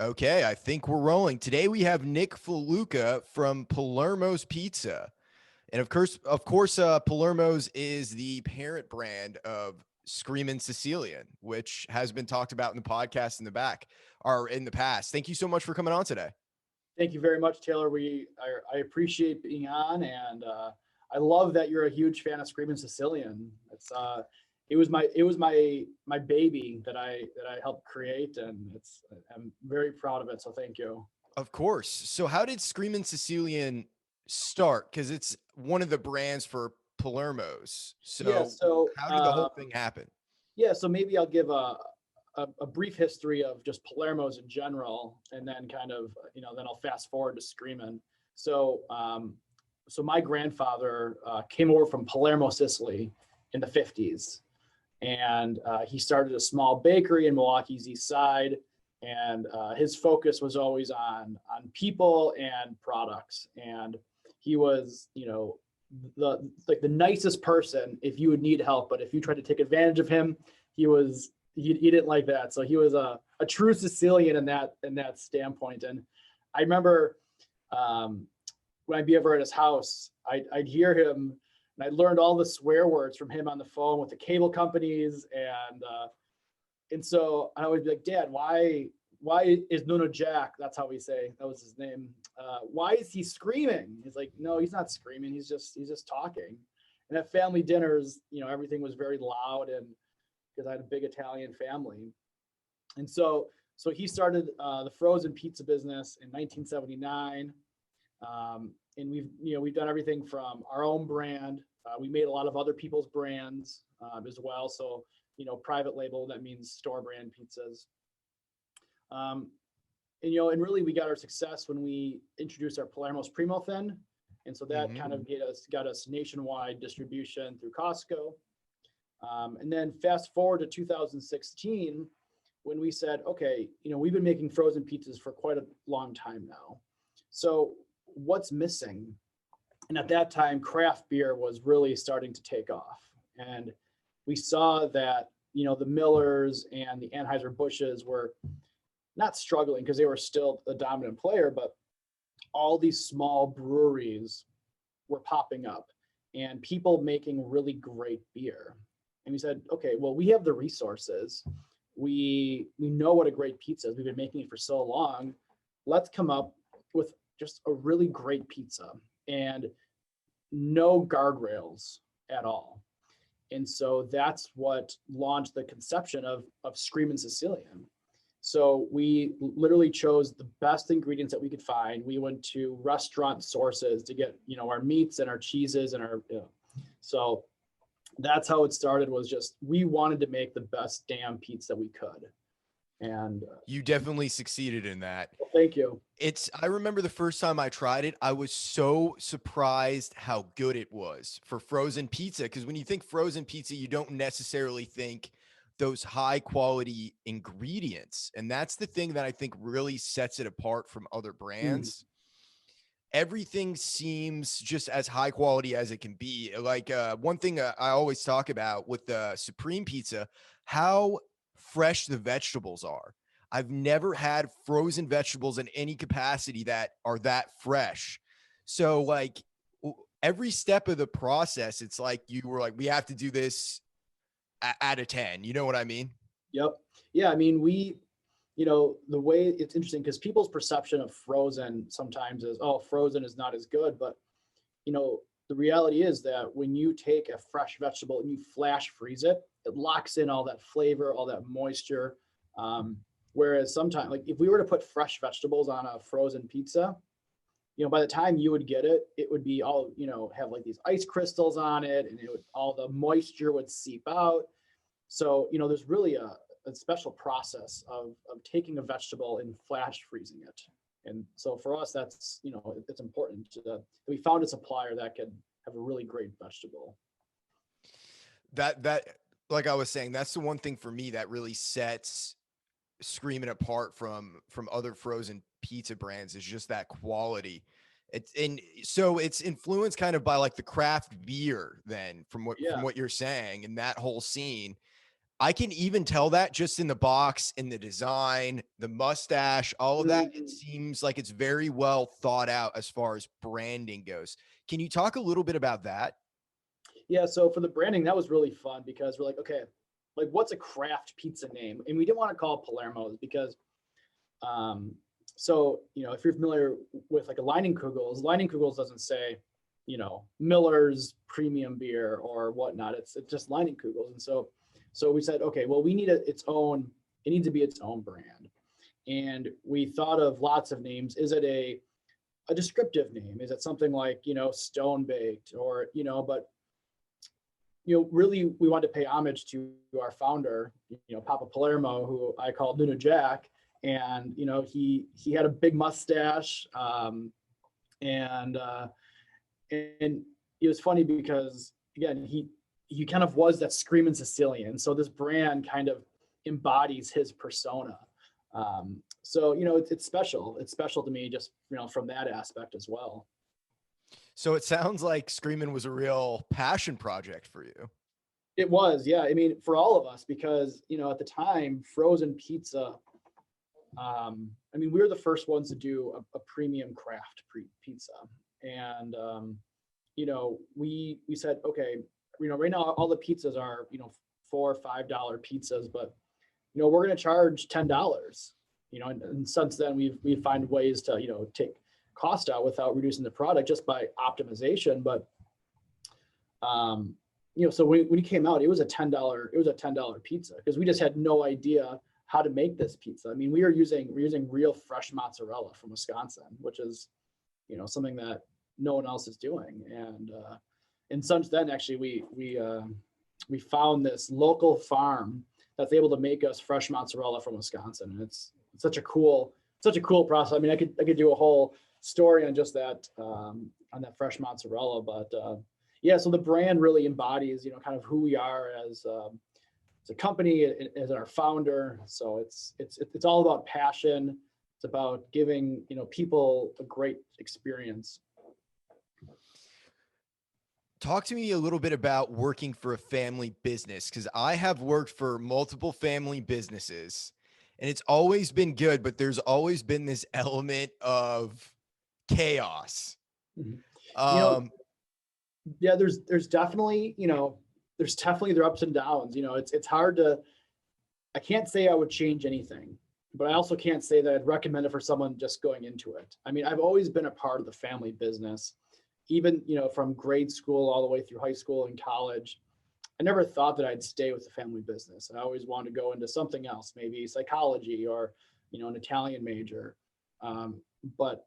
Okay, I think we're rolling. Today we have Nick Fallucca from Palermo's Pizza. And of course, Palermo's is the parent brand of Scream and Sicilian, which has been talked about in the podcast in the past. Thank you so much for coming on today. Thank you very much, Taylor. I appreciate being on, and I love that you're a huge fan of Scream and Sicilian. It was my baby that I helped create, and I'm very proud of it. So thank you. Of course. So how did Scream and Sicilian start? Because it's one of the brands for Palermo's. Yeah. So So how did the whole thing happen? yeah. So maybe I'll give a brief history of just Palermo's in general, and then kind of then I'll fast forward to Screamin'. So so my grandfather came over from Palermo, Sicily, in the '50s, and he started a small bakery in Milwaukee's East Side. And his focus was always on people and products. And he was, the nicest person if you would need help, but if you tried to take advantage of him, he didn't like that. So he was a true Sicilian in that standpoint. And I remember when I'd be over at his house, I'd hear him, and I learned all the swear words from him on the phone with the cable companies. And so I would be like, Dad, why is Nuna Jack? That's how we say, that was his name. Why is he screaming? He's like, no, he's not screaming. He's just talking. And at family dinners, everything was very loud, and because I had a big Italian family. And so he started the frozen pizza business in 1979. And we've done everything from our own brand. We made a lot of other people's brands as well. So, private label, that means store brand pizzas. And really we got our success when we introduced our Palermo's Primo Thin. And so that kind of got us nationwide distribution through Costco. And then fast forward to 2016, when we said, okay, we've been making frozen pizzas for quite a long time now. So what's missing? And at that time, craft beer was really starting to take off. And we saw that, the Millers and the Anheuser-Busch's were not struggling because they were still the dominant player, but all these small breweries were popping up and people making really great beer. And we said, okay, well, we have the resources. We know what a great pizza is. We've been making it for so long. Let's come up with just a really great pizza and no guardrails at all. And so that's what launched the conception of Scream and Sicilian. So we literally chose the best ingredients that we could find. We went to restaurant sources to get, our meats and our cheeses and so that's how it started, was just, we wanted to make the best damn pizza we could. And You definitely succeeded in that. well, thank you. I remember the first time I tried it, I was so surprised how good it was for frozen pizza. Because when you think frozen pizza, you don't necessarily think those high quality ingredients. And that's the thing that I think really sets it apart from other brands. Everything seems just as high quality as it can be. Like one thing I always talk about with the Supreme Pizza, how fresh the vegetables are. I've never had frozen vegetables in any capacity that are that fresh. So like every step of the process, it's like you were like, we have to do this out of 10. You know what I mean? Yep. Yeah. I mean, the way it's interesting because people's perception of frozen sometimes is, oh, frozen is not as good. But, the reality is that when you take a fresh vegetable and you flash freeze it, it locks in all that flavor, all that moisture. Whereas sometimes, like if we were to put fresh vegetables on a frozen pizza, by the time you would get it, it would be all, have like these ice crystals on it, and all the moisture would seep out. So, there's really a special process of taking a vegetable and flash freezing it. And so for us, that's, it's important that we found a supplier that could have a really great vegetable. That like I was saying, that's the one thing for me that really sets Screaming apart from other frozen pizza brands is just that quality. So it's influenced kind of by like the craft beer then from Yeah. what you're saying and that whole scene. I can even tell that just in the box, in the design, the mustache, all of that. It seems like it's very well thought out as far as branding goes. Can you talk a little bit about that? Yeah, so for the branding, that was really fun because we're like, okay, like what's a craft pizza name? And we didn't want to call it Palermo's because, um, so if you're familiar with like a Lining Kugels doesn't say, Miller's premium beer or whatnot. It's just Lining Kugels, and so we said, okay, well, we need its own. It needs to be its own brand, and we thought of lots of names. Is it a descriptive name? Is it something like Stone Baked or but really we wanted to pay homage to our founder, Papa Palermo, who I call Nuna Jack. And, he had a big mustache. And it was funny because again, he kind of was that Screamin' Sicilian. So this brand kind of embodies his persona. So, it's special. It's special to me just, from that aspect as well. So it sounds like Screamin' was a real passion project for you. It was, yeah. I mean, for all of us, because at the time, frozen pizza. We were the first ones to do a premium craft pizza, and we said, okay, right now all the pizzas are $4 or $5 pizzas, but we're going to charge $10. And since then we find ways to take cost out without reducing the product just by optimization. But so when it came out, it was a $10 pizza because we just had no idea how to make this pizza. I mean, we're using real fresh mozzarella from Wisconsin, which is something that no one else is doing. And since then, actually, we found this local farm that's able to make us fresh mozzarella from Wisconsin, and it's such a cool process. I mean, I could do a whole story on just that on that fresh mozzarella, but yeah. So the brand really embodies kind of who we are as a company, as our founder. So it's all about passion. It's about giving people a great experience. Talk to me a little bit about working for a family business, because I have worked for multiple family businesses and it's always been good, but there's always been this element of chaos. Yeah, there's definitely, there's definitely their ups and downs. It's hard to, I can't say I would change anything, but I also can't say that I'd recommend it for someone just going into it. I mean, I've always been a part of the family business, even, from grade school all the way through high school and college. I never thought that I'd stay with the family business. I always wanted to go into something else, maybe psychology or, an Italian major. But,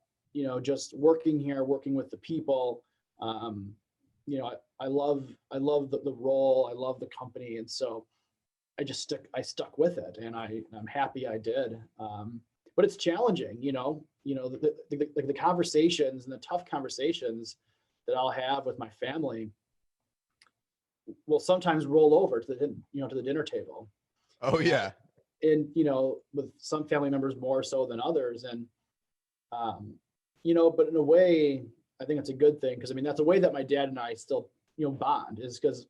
just working here, working with the people, I love the role. I love the company. And so I stuck with it, and I'm happy I did. But it's challenging, the conversations and the tough conversations that I'll have with my family will sometimes roll over to the dinner table. Oh yeah. And with some family members more so than others. And but in a way, I think it's a good thing, because I mean that's a way that my dad and I still bond, is because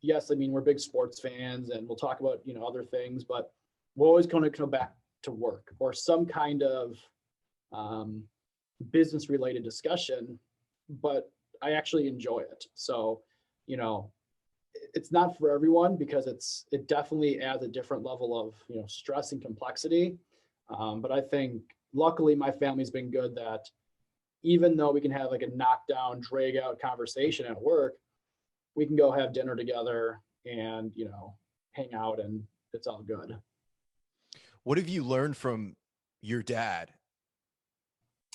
yes, I mean we're big sports fans and we'll talk about other things, but we're always going to come back to work or some kind of business related discussion, but I actually enjoy it. So it's not for everyone, because it definitely adds a different level of stress and complexity. But I think luckily my family's been good that even though we can have like a knockdown, drag out conversation at work, we can go have dinner together and hang out, and it's all good. What have you learned from your dad?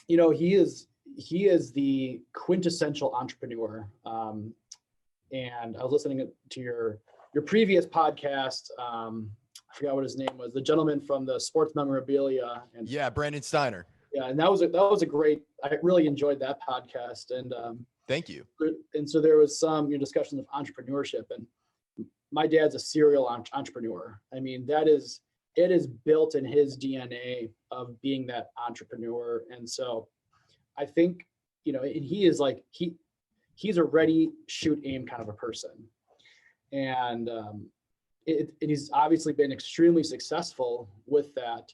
He is the quintessential entrepreneur. And I was listening to your previous podcast. I forgot what his name was, the gentleman from the sports memorabilia. And yeah, Brandon Steiner. Yeah, and that was a great. I really enjoyed that podcast. And thank you. And so there was some discussions of entrepreneurship, and my dad's a serial entrepreneur. I mean, it is built in his DNA of being that entrepreneur. And so I think and he is like he's a ready, shoot, aim kind of a person. And he's obviously been extremely successful with that.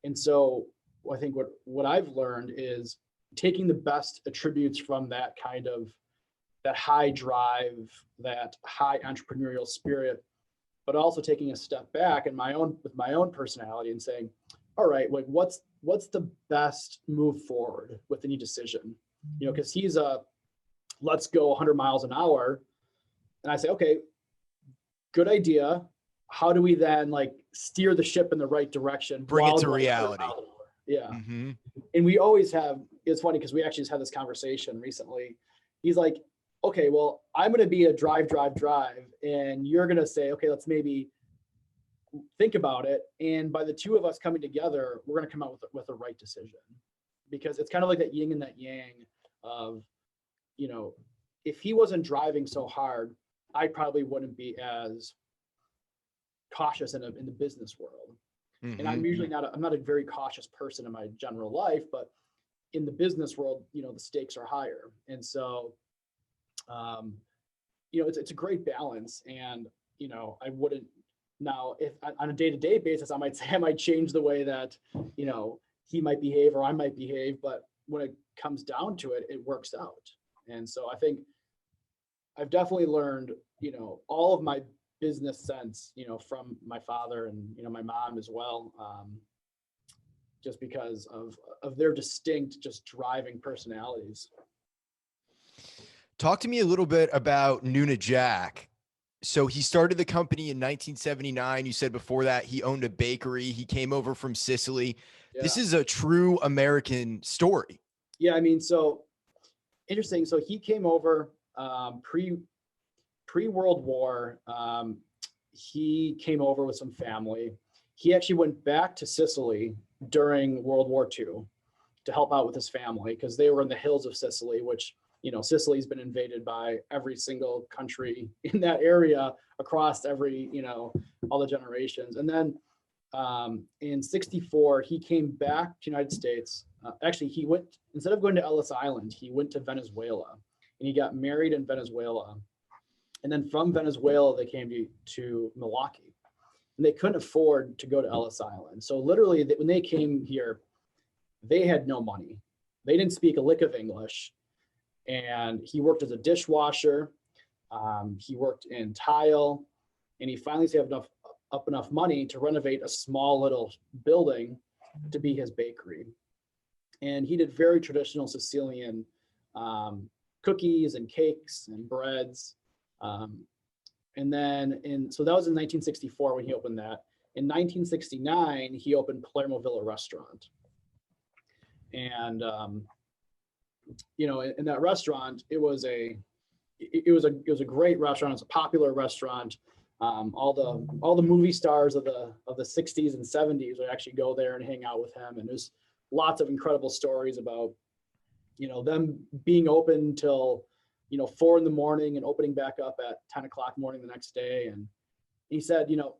And so I think what I've learned is taking the best attributes from that kind of that high drive, that high entrepreneurial spirit, but also taking a step back with my own personality and saying, all right, like what's the best move forward with any decision? You know, because he's let's go 100 miles an hour. And I say, okay, good idea. How do we then like steer the ship in the right direction? Bring it to reality. Yeah. Mm-hmm. And we always have, it's funny because we actually just had this conversation recently. He's like, okay, well, I'm going to be a drive. And you're going to say, okay, let's maybe think about it. And by the two of us coming together, we're going to come out with a right decision, because it's kind of like that yin and that yang of, you know, if he wasn't driving so hard, I probably wouldn't be as cautious in the business world. Mm-hmm. And I'm usually I'm not a very cautious person in my general life, but in the business world, you know, the stakes are higher. And so, you know, it's a great balance. And, you know, I wouldn't now, if on a day-to-day basis, I might say I might change the way that, you know, he might behave or I might behave, but when it comes down to it, it works out. And so I think I've definitely learned, you know, all of my business sense, you know, from my father and, you know, my mom as well, just because of their distinct, just driving personalities. Talk to me a little bit about Nuna Jack. So he started the company in 1979. You said before that he owned a bakery. He came over from Sicily. Yeah. This is a true American story. Yeah, I mean, so interesting. So he came over pre-World War. He came over with some family. He actually went back to Sicily during World War II to help out with his family, because they were in the hills of Sicily, which, you know, Sicily's been invaded by every single country in that area across every, you know, all the generations. And then in 64, he came back to the United States. Actually, he went, instead of going to Ellis Island, he went to Venezuela, and he got married in Venezuela. And then from Venezuela, they came to Milwaukee, and they couldn't afford to go to Ellis Island. So literally, when they came here, they had no money. They didn't speak a lick of English. And he worked as a dishwasher. He worked in tile, and he finally saved up enough money to renovate a small little building to be his bakery. And he did very traditional Sicilian cookies and cakes and breads. And then so that was in 1964 when he opened that. In 1969, he opened Palermo Villa Restaurant. And you know, in that restaurant, it was a great restaurant. It's a popular restaurant. All the movie stars of the 60s and 70s would actually go there and hang out with him. And there's lots of incredible stories about, you know, them being open till, you know, 4 a.m. and opening back up at 10 o'clock morning the next day. And he said, you know,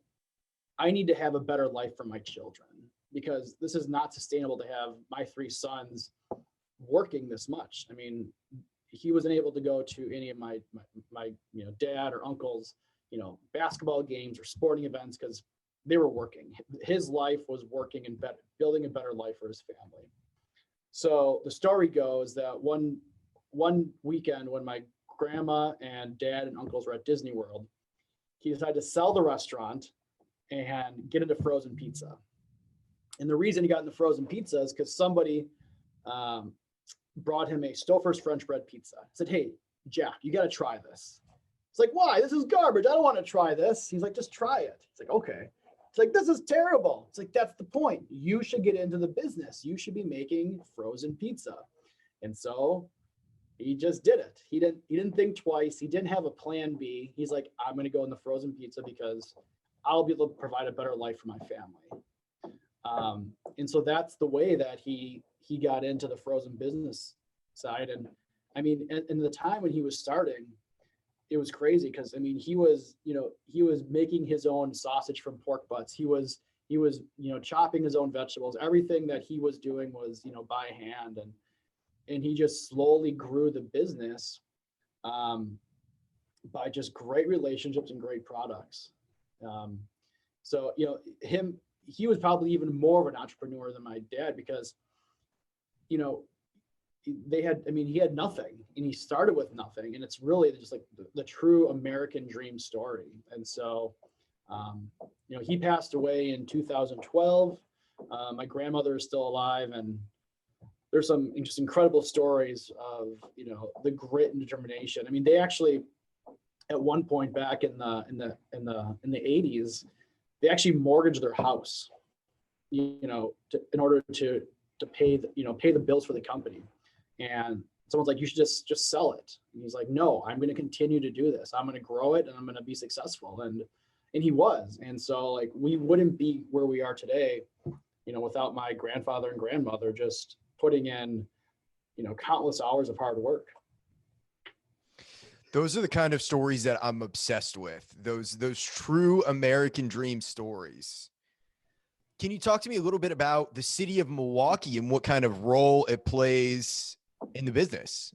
I need to have a better life for my children, because this is not sustainable to have my 3 sons working this much. I mean, he wasn't able to go to any of my you know, dad or uncles, you know, basketball games or sporting events, because they were working. His life was working and building a better life for his family. So the story goes that one weekend when my grandma and dad and uncles were at Disney World, he decided to sell the restaurant and get into frozen pizza. And the reason he got into frozen pizza is because somebody brought him a Stouffer's French bread pizza. Said, hey, Jack, you got to try this. It's like, why? This is garbage. I don't want to try this. He's like, just try it. It's like, okay. It's like, this is terrible. It's like, that's the point. You should get into the business. You should be making frozen pizza. And so he just did it. He didn't think twice. He didn't have a plan B. He's like, I'm going to go in the frozen pizza because I'll be able to provide a better life for my family. And so that's the way that he got into the frozen business side. And I mean, in the time when he was starting, it was crazy, because I mean, he was making his own sausage from pork butts. He was, you know, chopping his own vegetables. Everything that he was doing was, you know, by hand, and he just slowly grew the business. by just great relationships and great products. Um, so, he was probably even more of an entrepreneur than my dad because, you know, he had nothing and he started with nothing. And it's really just like the true American dream story. And so, he passed away in 2012. My grandmother is still alive, and there's some just incredible stories of, the grit and determination. I mean, they actually, at one point back in the 80s, they actually mortgaged their house, in order to pay the bills for the company. And someone's like, you should just sell it. And he's like, no, I'm going to continue to do this. I'm going to grow it and I'm going to be successful. And he was. And so like, we wouldn't be where we are today, without my grandfather and grandmother just putting in, countless hours of hard work. Those are the kind of stories that I'm obsessed with. Those true American dream stories. Can you talk to me a little bit about the city of Milwaukee and what kind of role it plays in the business?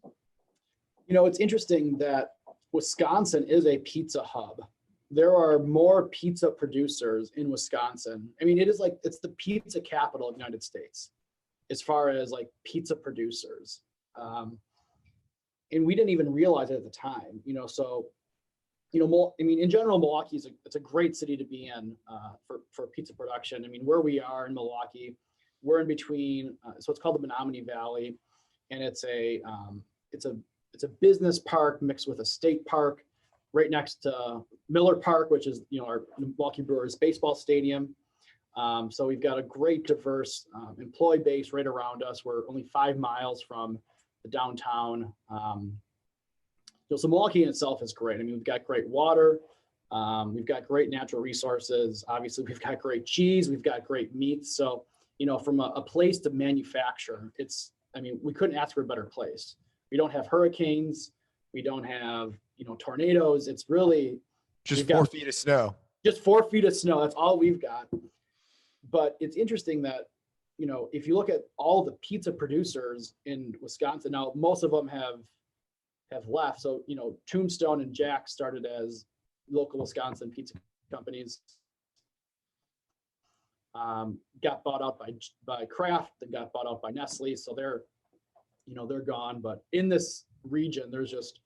It's interesting that Wisconsin is a pizza hub. There are more pizza producers in Wisconsin. I mean, it's the pizza capital of the United States as far as like pizza producers. And we didn't even realize it at the time, so, in general, Milwaukee it's a great city to be in for pizza production. I mean, where we are in Milwaukee, we're in between, so it's called the Menominee Valley, and it's a business park mixed with a state park right next to Miller Park, which is, our Milwaukee Brewers baseball stadium. So we've got a great diverse employee base right around us. We're only 5 miles from the downtown. So Milwaukee in itself is great. I mean, we've got great water. We've got great natural resources. Obviously, we've got great cheese. We've got great meats. So, from a place to manufacture, we couldn't ask for a better place. We don't have hurricanes. We don't have, tornadoes. It's really just 4 feet of snow. Just 4 feet of snow. That's all we've got. But it's interesting that, if you look at all the pizza producers in Wisconsin, now most of them have left. So, Tombstone and Jack started as local Wisconsin pizza companies, got bought out by Kraft, then got bought out by Nestle. So they're gone. But in this region, there's just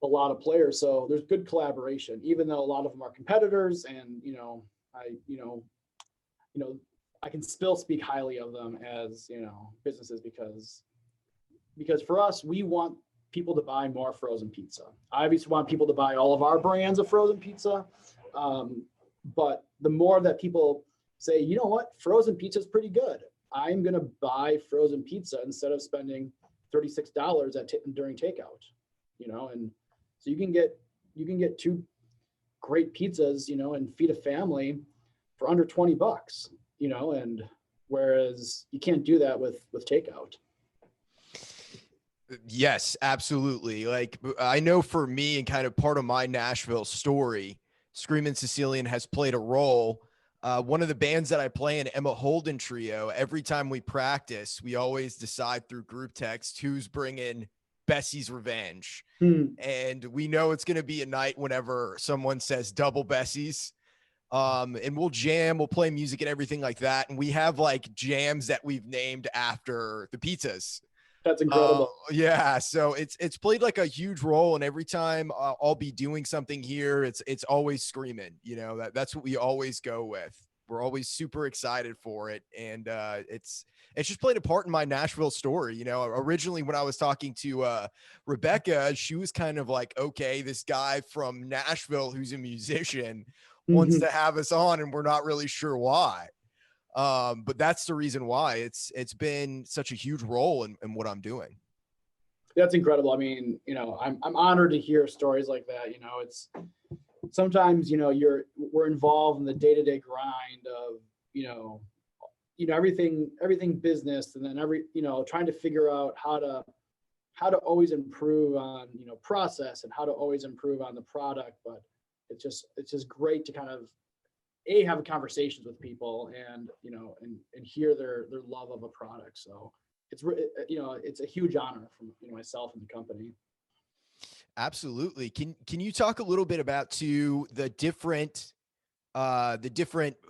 a lot of players. So there's good collaboration, even though a lot of them are competitors. And, I can still speak highly of them as, businesses because for us, we want people to buy more frozen pizza. I obviously want people to buy all of our brands of frozen pizza. But the more that people say, you know what, frozen pizza is pretty good, I'm going to buy frozen pizza instead of spending $36 during takeout, and so you can get 2 great pizzas, and feed a family for under $20, and whereas you can't do that with takeout. Yes, absolutely. Like, I know for me and kind of part of my Nashville story, Scream and Sicilian has played a role. One of the bands that I play in, Emma Holden Trio, every time we practice, we always decide through group text who's bringing Bessie's Revenge. And we know it's going to be a night whenever someone says double Bessie's. And we'll jam, we'll play music and everything like that. And we have like jams that we've named after the pizzas. That's incredible. Yeah. So it's played like a huge role. And every time I'll be doing something here, it's always Screamin', that's what we always go with. We're always super excited for it. And it's just played a part in my Nashville story. Originally when I was talking to Rebecca, she was kind of like, okay, this guy from Nashville who's a musician wants to have us on, and we're not really sure why. But that's the reason why it's been such a huge role in what I'm doing. That's incredible. I mean, I'm honored to hear stories like that. It's sometimes, we're involved in the day-to-day grind of, everything business, and then trying to figure out how to always improve on, process, and how to always improve on the product. But it's just great to kind of have conversations with people and hear their love of a product. So it's a huge honor from myself and the company. Absolutely. Can you talk a little bit about the different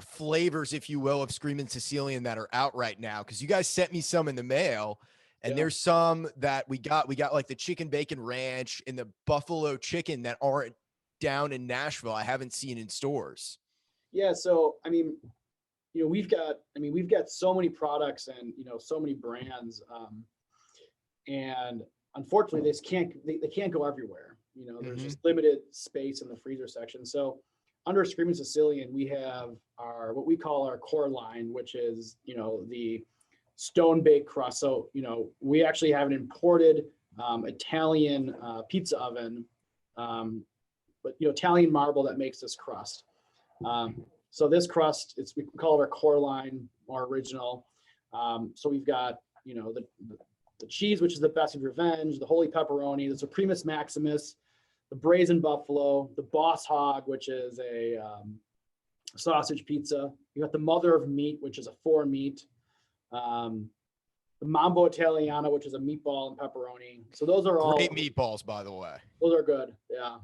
flavors, if you will, of Scream and Sicilian that are out right now? Because you guys sent me some in the mail, and Yeah. there's some that we got. We got like the chicken bacon ranch and the buffalo chicken that aren't down in Nashville. I haven't seen in stores. Yeah. So, I mean, we've got so many products and, so many brands. And unfortunately they can't go everywhere. There's Hmm. just limited space in the freezer section. So under Scream and Sicilian, we have what we call our core line, which is, the stone baked crust. So, we actually have an imported Italian pizza oven, but, Italian marble that makes this crust. So this crust, we call it our core line, our original. So we've got, the cheese, which is the best of revenge, the holy pepperoni, the Supremus Maximus, the brazen buffalo, the boss hog, which is a sausage pizza. You got the mother of meat, which is a 4 meat. The Mambo Italiano, which is a meatball and pepperoni. So those are all Great meatballs, by the way. those are good. Yeah.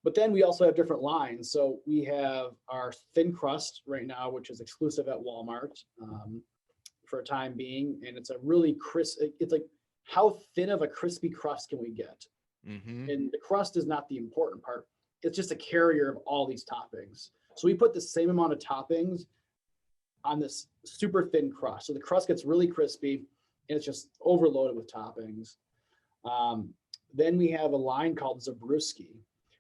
But then we also have different lines. So we have our thin crust right now, which is exclusive at Walmart for a time being. And it's a really crisp, it's like, how thin of a crispy crust can we get? Hmm. And the crust is not the important part. It's just a carrier of all these toppings. So we put the same amount of toppings on this super thin crust. So the crust gets really crispy and it's just overloaded with toppings. Then we have a line called Zabruski,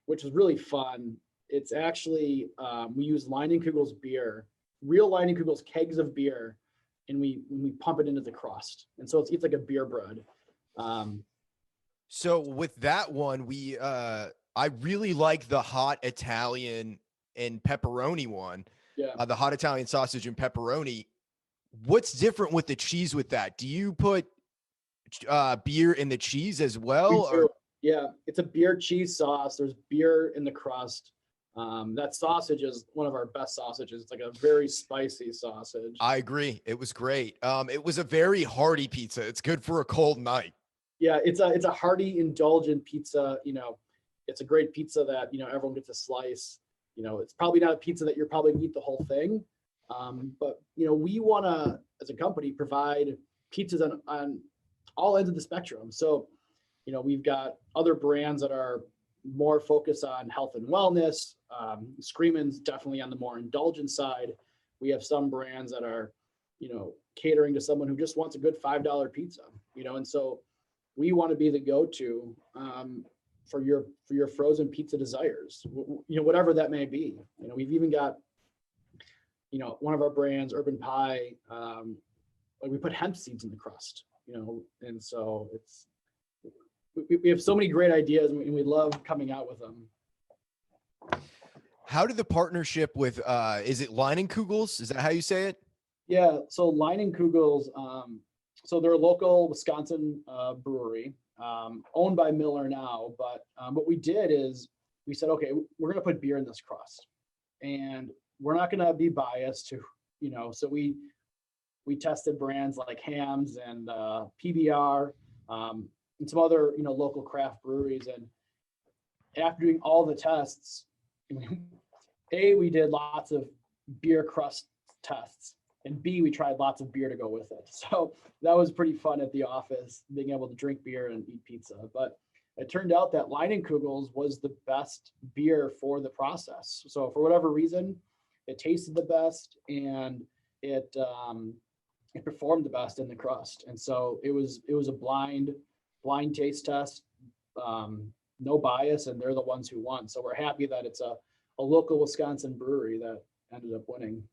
which is really fun. It's actually, we use Kugels beer, real Kugels kegs of beer, and we pump it into the crust. And so it's like a beer bread. So with that one, I really like the hot Italian and pepperoni one, Yeah. the hot Italian sausage and pepperoni. What's different with the cheese with that? Do you put beer in the cheese as well, We or? do. Yeah, it's a beer cheese sauce. There's beer in the crust. That sausage is one of our best sausages. It's like a very spicy sausage. I agree. It was great. It was a very hearty pizza. It's good for a cold night. Yeah, it's a hearty, indulgent pizza. It's a great pizza that everyone gets a slice. It's probably not a pizza that you're probably gonna eat the whole thing, but we want to, as a company, provide pizzas on all ends of the spectrum. So we've got other brands that are more focused on health and wellness. Screamin's definitely on the more indulgent side. We have some brands that are, catering to someone who just wants a good $5 pizza. And so we want to be the go-to for your frozen pizza desires. Whatever that may be. We've even got, one of our brands, Urban Pie. Like we put hemp seeds in the crust. And so we have so many great ideas and we love coming out with them. How did the partnership with is it Kugels? Is that how you say it? Yeah, so Kugels, so they're a local Wisconsin brewery, owned by Miller now. But what we did is we said, okay, we're going to put beer in this crust, and we're not going to be biased to, So we tested brands like Hams and PBR. And some other, local craft breweries. And after doing all the tests, we did lots of beer crust tests, and B, we tried lots of beer to go with it. So that was pretty fun at the office, being able to drink beer and eat pizza. But it turned out that Kugels was the best beer for the process. So for whatever reason, it tasted the best and it performed the best in the crust. And so it was a blind taste test, no bias, and they're the ones who won. So we're happy that it's a local Wisconsin brewery that ended up winning.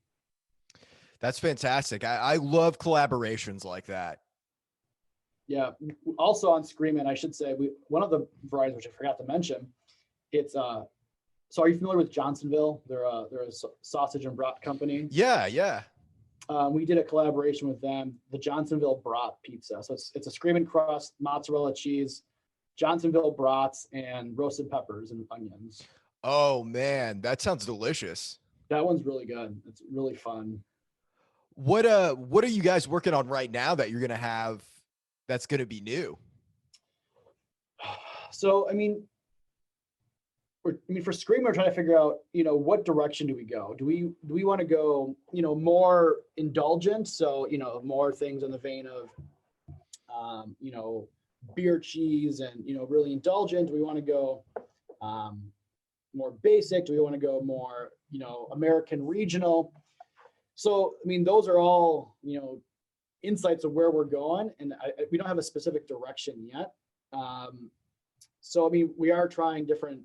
That's fantastic. I love collaborations like that. Yeah. Also on Screamin, I should say, one of the varieties, which I forgot to mention, it's so are you familiar with Johnsonville? They're a sausage and brat company. Yeah. We did a collaboration with them, the Johnsonville Brat Pizza. So it's a Screamin crust, mozzarella cheese, Johnsonville brats, and roasted peppers and onions. Oh man, that sounds delicious. That one's really good. It's really fun. What are you guys working on right now that you're gonna have that's gonna be new? So, for Scream, we're trying to figure out, what direction do we go? Do we want to go, more indulgent? So, more things in the vein of, beer cheese and, really indulgent. Do we want to go more basic? Do we want to go more, American regional? So, those are all, insights of where we're going, and we don't have a specific direction yet. So, we are trying different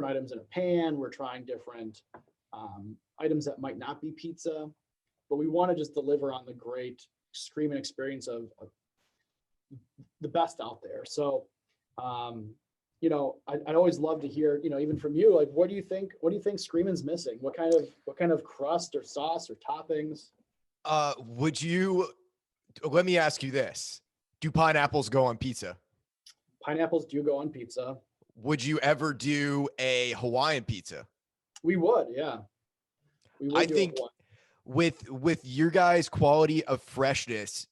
items in a pan. We're trying different items that might not be pizza, but we want to just deliver on the great Screamin' experience of the best out there. So, I'd always love to hear, even from you, like, what do you think Screamin's missing? What kind of crust or sauce or toppings? Let me ask you this. Do pineapples go on pizza? Pineapples do go on pizza. Would you ever do a Hawaiian pizza? We would, yeah. I think with your guys' quality of freshness,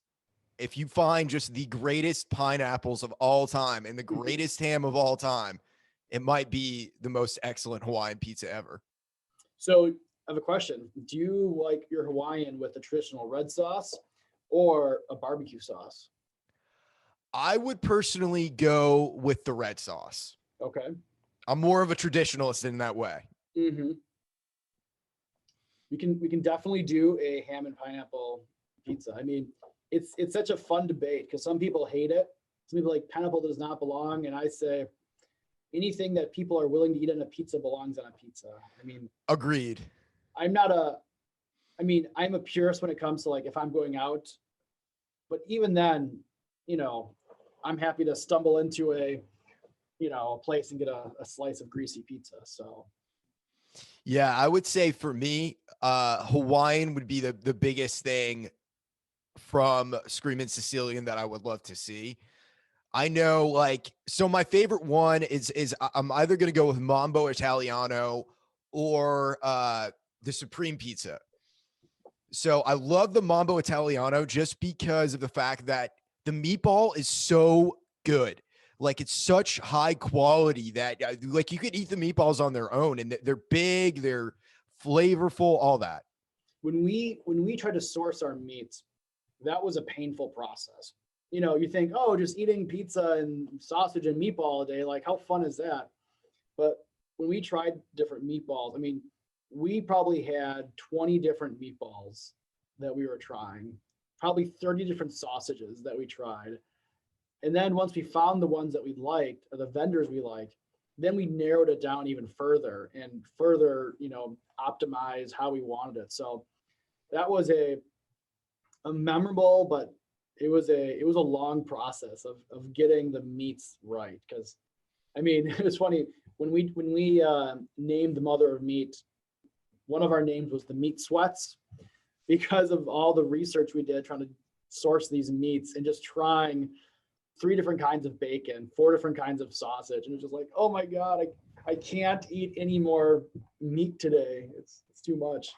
if you find just the greatest pineapples of all time and the greatest ham of all time, it might be the most excellent Hawaiian pizza ever. So I have a question. Do you like your Hawaiian with a traditional red sauce or a barbecue sauce? I would personally go with the red sauce. Okay. I'm more of a traditionalist in that way. Mm-hmm. We can definitely do a ham and pineapple pizza. It's such a fun debate because some people hate it. Some people like pineapple does not belong, and I say anything that people are willing to eat on a pizza belongs on a pizza. Agreed. I'm a purist when it comes to, like, if I'm going out, but even then, I'm happy to stumble into a place and get a slice of greasy pizza. So. Yeah, I would say for me, Hawaiian would be the biggest thing from Scream and Sicilian that I would love to see. I know, so my favorite one is I'm either going to go with Mambo Italiano or the Supreme Pizza. So I love the Mambo Italiano just because of the fact that the meatball is so good. Like, it's such high quality that you could eat the meatballs on their own, and they're big, they're flavorful, all that. When we try to source our meats, that was a painful process. You think, oh, just eating pizza and sausage and meatball all day, like, how fun is that? But when we tried different meatballs, we probably had 20 different meatballs that we were trying, probably 30 different sausages that we tried. And then once we found the ones that we liked, or the vendors we liked, then we narrowed it down even further and further, optimize how we wanted it. So that was a memorable, but it was a long process of getting the meats right. Because it was funny when we named the mother of meat. One of our names was the Meat Sweats, because of all the research we did trying to source these meats and just trying 3 different kinds of bacon, 4 different kinds of sausage, and it was just like, oh my god, I can't eat any more meat today. It's too much.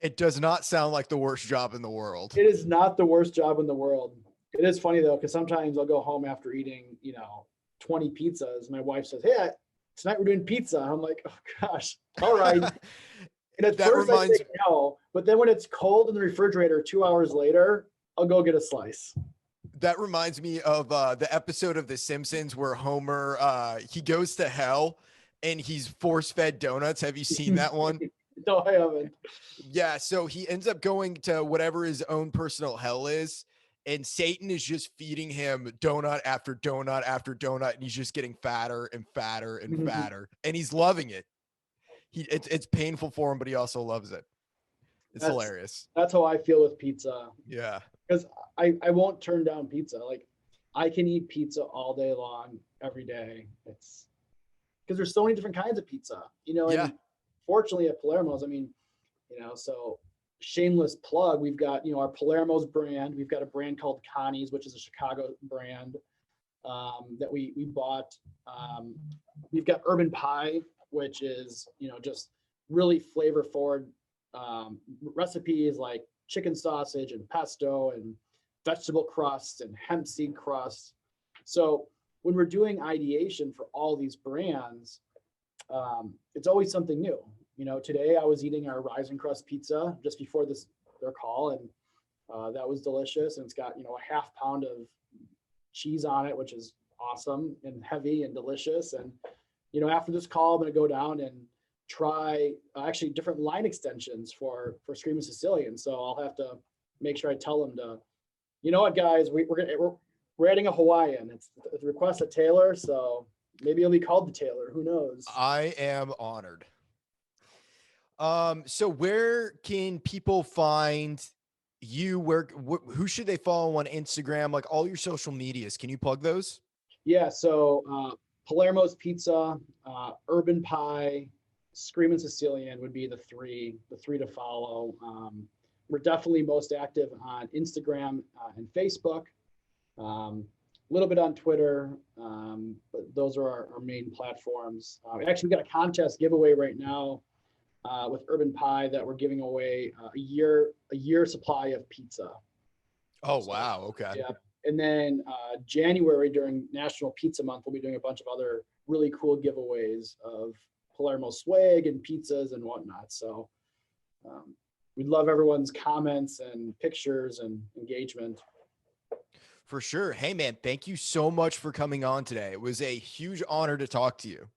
It does not sound like the worst job in the world. It is not the worst job in the world. It is funny though, because sometimes I'll go home after eating, 20 pizzas. My wife says, "Hey, tonight we're doing pizza." I'm like, "Oh gosh, all right." And at first I say no, but then when it's cold in the refrigerator 2 hours later, I'll go get a slice. That reminds me of the episode of The Simpsons where Homer, he goes to hell and he's force-fed donuts. Have you seen that one? No, I haven't. Yeah, so he ends up going to whatever his own personal hell is, and Satan is just feeding him donut after donut after donut, and he's just getting fatter and fatter and fatter, and he's loving it. It's painful for him, but he also loves it. It's hilarious. That's how I feel with pizza. Yeah. Because I won't turn down pizza. Like, I can eat pizza all day long, every day. It's because there's so many different kinds of pizza, Yeah. And fortunately at Palermo's, so shameless plug, we've got, our Palermo's brand. We've got a brand called Connie's, which is a Chicago brand that we bought. We've got Urban Pie, which is, just really flavor forward recipes like chicken sausage and pesto and vegetable crust and hemp seed crust. So when we're doing ideation for all these brands, it's always something new. Today I was eating our Rise and Crust pizza just before their call, and that was delicious. And it's got a half pound of cheese on it, which is awesome and heavy and delicious. And after this call, I'm going to go down and try actually different line extensions for Scream and Sicilian. So I'll have to make sure I tell them to, you know what, guys, we're adding a Hawaiian. It's the request of Taylor, so maybe it'll be called the Taylor. Who knows? I am honored. So where can people find you? Who should they follow on Instagram? Like all your social medias. Can you plug those? Yeah. So Palermo's Pizza, Urban Pie, Scream and Sicilian would be the three to follow. We're definitely most active on Instagram and Facebook. A little bit on Twitter, but those are our main platforms. Actually, we've got a contest giveaway right now with Urban Pie that we're giving away a year supply of pizza. Oh, wow. Okay. Yeah. And then January during National Pizza Month, we'll be doing a bunch of other really cool giveaways of Palermo swag and pizzas and whatnot. So we'd love everyone's comments and pictures and engagement. For sure. Hey, man, thank you so much for coming on today. It was a huge honor to talk to you.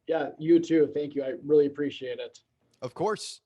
Yeah, you too. Thank you. I really appreciate it. Of course.